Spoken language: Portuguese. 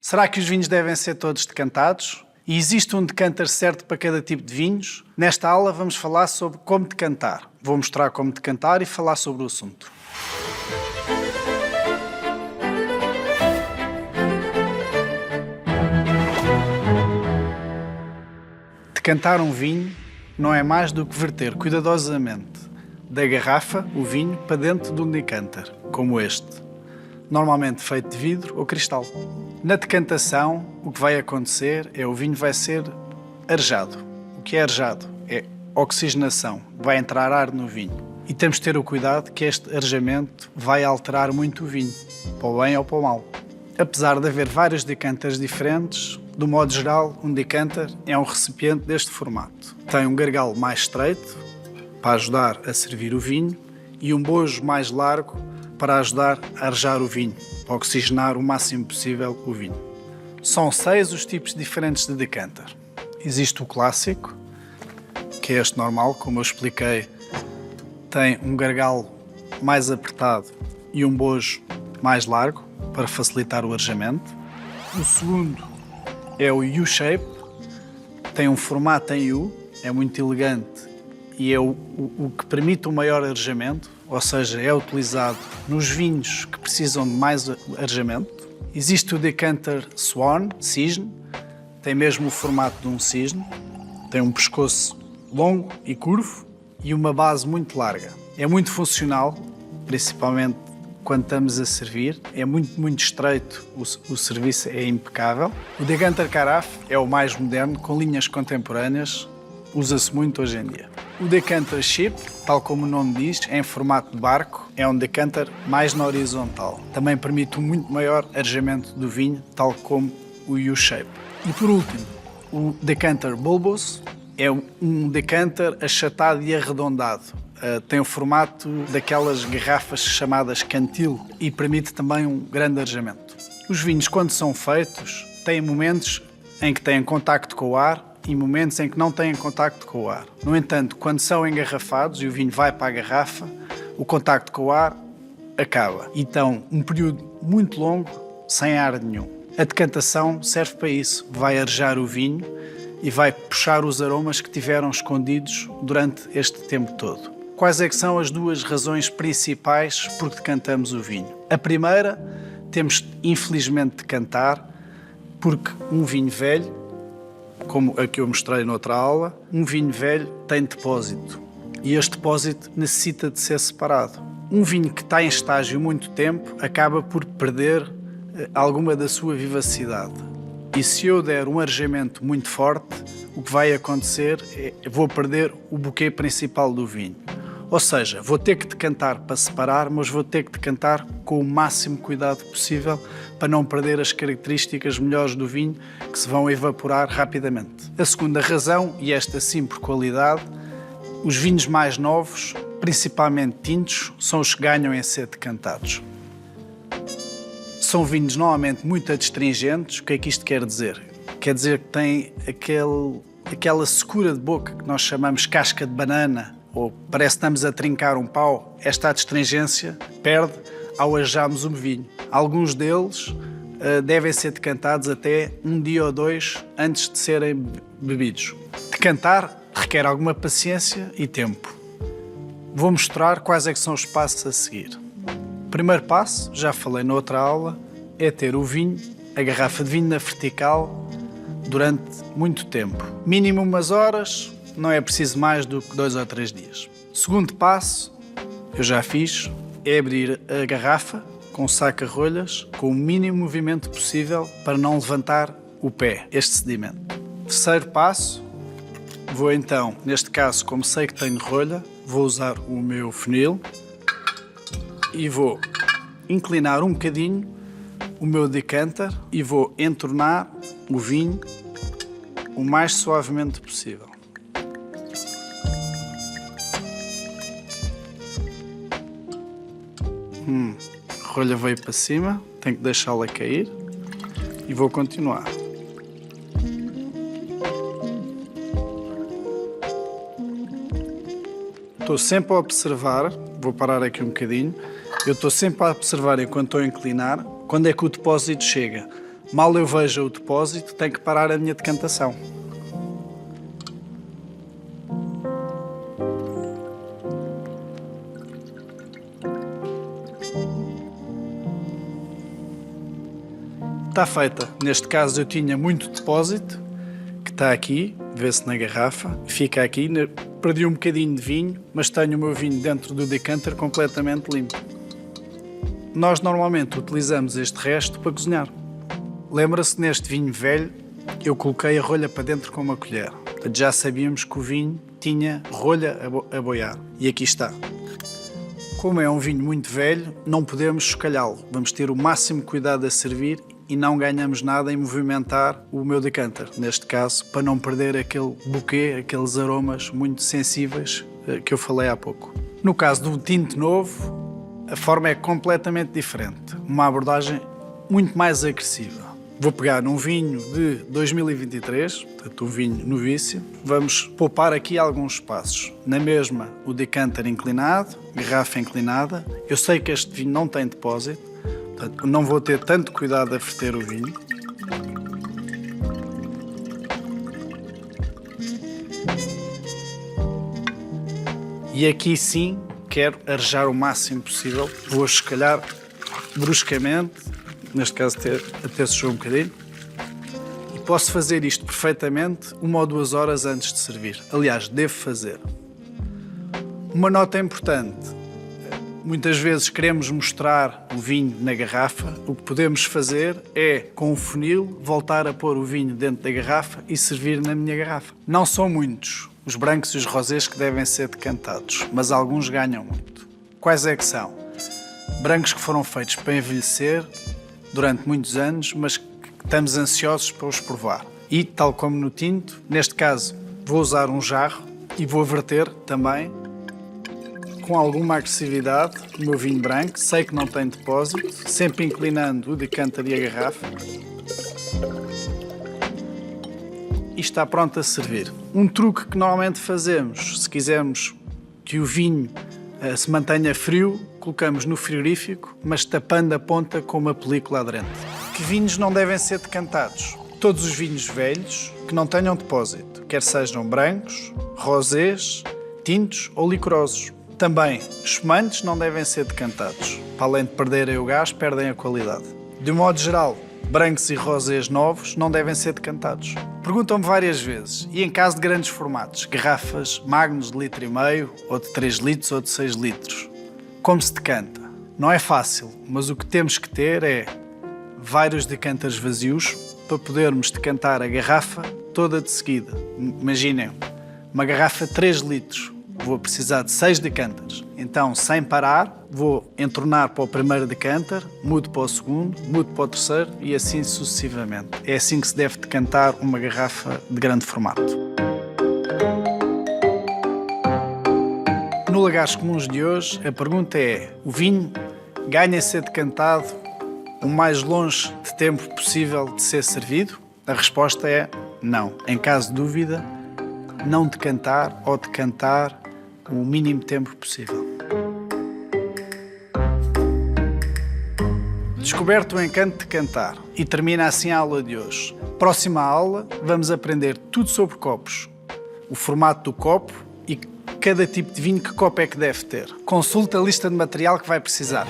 Será que os vinhos devem ser todos decantados? E existe um decanter certo para cada tipo de vinhos? Nesta aula vamos falar sobre como decantar. Vou mostrar como decantar e falar sobre o assunto. Decantar um vinho não é mais do que verter cuidadosamente da garrafa o vinho para dentro de um decanter, como este, normalmente feito de vidro ou cristal. Na decantação, o que vai acontecer é o vinho vai ser arejado. O que é arejado? É oxigenação, vai entrar ar no vinho. E temos de ter o cuidado que este arejamento vai alterar muito o vinho, para o bem ou para o mal. Apesar de haver vários decanters diferentes, do modo geral, um decanter é um recipiente deste formato. Tem um gargalo mais estreito, para ajudar a servir o vinho, e um bojo mais largo, para ajudar a arejar o vinho, para oxigenar o máximo possível o vinho. São 6 os tipos diferentes de decanter. Existe o clássico, que é este normal, como eu expliquei, tem um gargalo mais apertado e um bojo mais largo, para facilitar o arejamento. O segundo é o U-shape, tem um formato em U, é muito elegante e é o que permite um maior arejamento, ou seja, é utilizado nos vinhos que precisam de mais arejamento. Existe o decanter Swan, cisne, tem mesmo o formato de um cisne, tem um pescoço longo e curvo e uma base muito larga. É muito funcional, principalmente quando estamos a servir, é muito estreito, o serviço é impecável. O decanter carafe é o mais moderno, com linhas contemporâneas, usa-se muito hoje em dia. O decanter ship, tal como o nome diz, é em formato de barco, é um decanter mais na horizontal. Também permite um muito maior arejamento do vinho, tal como o U-shape. E por último, o decanter bulbous é um decanter achatado e arredondado. Tem o formato daquelas garrafas chamadas cantil e permite também um grande arejamento. Os vinhos, quando são feitos, têm momentos em que têm contacto com o ar e momentos em que não têm contacto com o ar. No entanto, quando são engarrafados e o vinho vai para a garrafa, o contacto com o ar acaba. Então, um período muito longo sem ar nenhum. A decantação serve para isso. Vai arejar o vinho e vai puxar os aromas que tiveram escondidos durante este tempo todo. Quais é que são as duas razões principais por que decantamos o vinho? A primeira, temos infelizmente de decantar porque um vinho velho, como a que eu mostrei noutra aula, um vinho velho tem depósito e este depósito necessita de ser separado. Um vinho que está em estágio muito tempo acaba por perder alguma da sua vivacidade. E se eu der um arejamento muito forte, o que vai acontecer é que vou perder o buquê principal do vinho. Ou seja, vou ter que decantar para separar, mas vou ter que decantar com o máximo cuidado possível para não perder as características melhores do vinho que se vão evaporar rapidamente. A segunda razão, e esta sim por qualidade, os vinhos mais novos, principalmente tintos, são os que ganham em ser decantados. São vinhos normalmente muito adstringentes. O que é que isto quer dizer? Quer dizer que tem aquela secura de boca que nós chamamos casca de banana, ou parece que estamos a trincar um pau. Esta adstringência perde ao arejarmos o vinho. Alguns deles devem ser decantados até um dia ou 2 antes de serem bebidos. Decantar requer alguma paciência e tempo. Vou mostrar quais é que são os passos a seguir. O primeiro passo, já falei noutra aula, é ter o vinho, a garrafa de vinho na vertical durante muito tempo. Mínimo umas horas, não é preciso mais do que 2 ou 3 dias. O segundo passo, eu já fiz, é abrir a garrafa com o saca-rolhas com o mínimo movimento possível para não levantar o pé, este sedimento. Terceiro passo, vou então, neste caso, como sei que tenho rolha, vou usar o meu funil e vou inclinar um bocadinho o meu decanter e vou entornar o vinho o mais suavemente possível. A rolha veio para cima, tenho que deixá-la cair e vou continuar. Estou sempre a observar, vou parar aqui um bocadinho, eu estou sempre a observar enquanto estou a inclinar, quando é que o depósito chega. Mal eu vejo o depósito, tenho que parar a minha decantação. Está feita. Neste caso eu tinha muito depósito, que está aqui, vê-se na garrafa, fica aqui. Perdi um bocadinho de vinho, mas tenho o meu vinho dentro do decanter completamente limpo. Nós normalmente utilizamos este resto para cozinhar. Lembra-se, neste vinho velho, eu coloquei a rolha para dentro com uma colher. Portanto, já sabíamos que o vinho tinha rolha a boiar. E aqui está. Como é um vinho muito velho, não podemos chocalhá-lo. Vamos ter o máximo cuidado a servir e não ganhamos nada em movimentar o meu decanter, neste caso, para não perder aquele buquê, aqueles aromas muito sensíveis que eu falei há pouco. No caso do tinto novo, a forma é completamente diferente, uma abordagem muito mais agressiva. Vou pegar num vinho de 2023, portanto um vinho novíssimo, vamos poupar aqui alguns passos. Na mesma, o decanter inclinado, garrafa inclinada. Eu sei que este vinho não tem depósito, portanto, não vou ter tanto cuidado a verter o vinho. E aqui sim quero arejar o máximo possível. Vou, se calhar, bruscamente, neste caso até sujou um bocadinho, e posso fazer isto perfeitamente 1 ou 2 horas antes de servir. Aliás, devo fazer. Uma nota importante. Muitas vezes queremos mostrar o vinho na garrafa. O que podemos fazer é, com o funil, voltar a pôr o vinho dentro da garrafa e servir na minha garrafa. Não são muitos os brancos e os rosés que devem ser decantados, mas alguns ganham muito. Quais é que são? Brancos que foram feitos para envelhecer durante muitos anos, mas que estamos ansiosos para os provar. E, tal como no tinto, neste caso, vou usar um jarro e vou verter também com alguma agressividade o meu vinho branco. Sei que não tem depósito, sempre inclinando o decanter e a garrafa. E está pronto a servir. Um truque que normalmente fazemos, se quisermos que o vinho se mantenha frio, colocamos no frigorífico, mas tapando a ponta com uma película aderente. Que vinhos não devem ser decantados? Todos os vinhos velhos que não tenham depósito, quer sejam brancos, rosés, tintos ou licorosos. Também, espumantes não devem ser decantados. Para além de perderem o gás, perdem a qualidade. De um modo geral, brancos e rosés novos não devem ser decantados. Perguntam-me várias vezes, e em caso de grandes formatos, garrafas Magnus de 1,5 litro, ou de 3 litros ou de 6 litros, como se decanta? Não é fácil, mas o que temos que ter é vários decantares vazios para podermos decantar a garrafa toda de seguida. Imaginem, uma garrafa de 3 litros. Vou precisar de 6 decantares. Então, sem parar, vou entornar para o primeiro decanter, mudo para o segundo, mudo para o terceiro e assim sucessivamente. É assim que se deve decantar uma garrafa de grande formato. No Lagares Comuns de hoje, a pergunta é: o vinho ganha a ser decantado o mais longe de tempo possível de ser servido? A resposta é não. Em caso de dúvida, não decantar ou decantar o mínimo tempo possível. Descoberto o encanto de decantar e termina assim a aula de hoje. Próxima aula vamos aprender tudo sobre copos, o formato do copo e cada tipo de vinho que copo é que deve ter. Consulte a lista de material que vai precisar.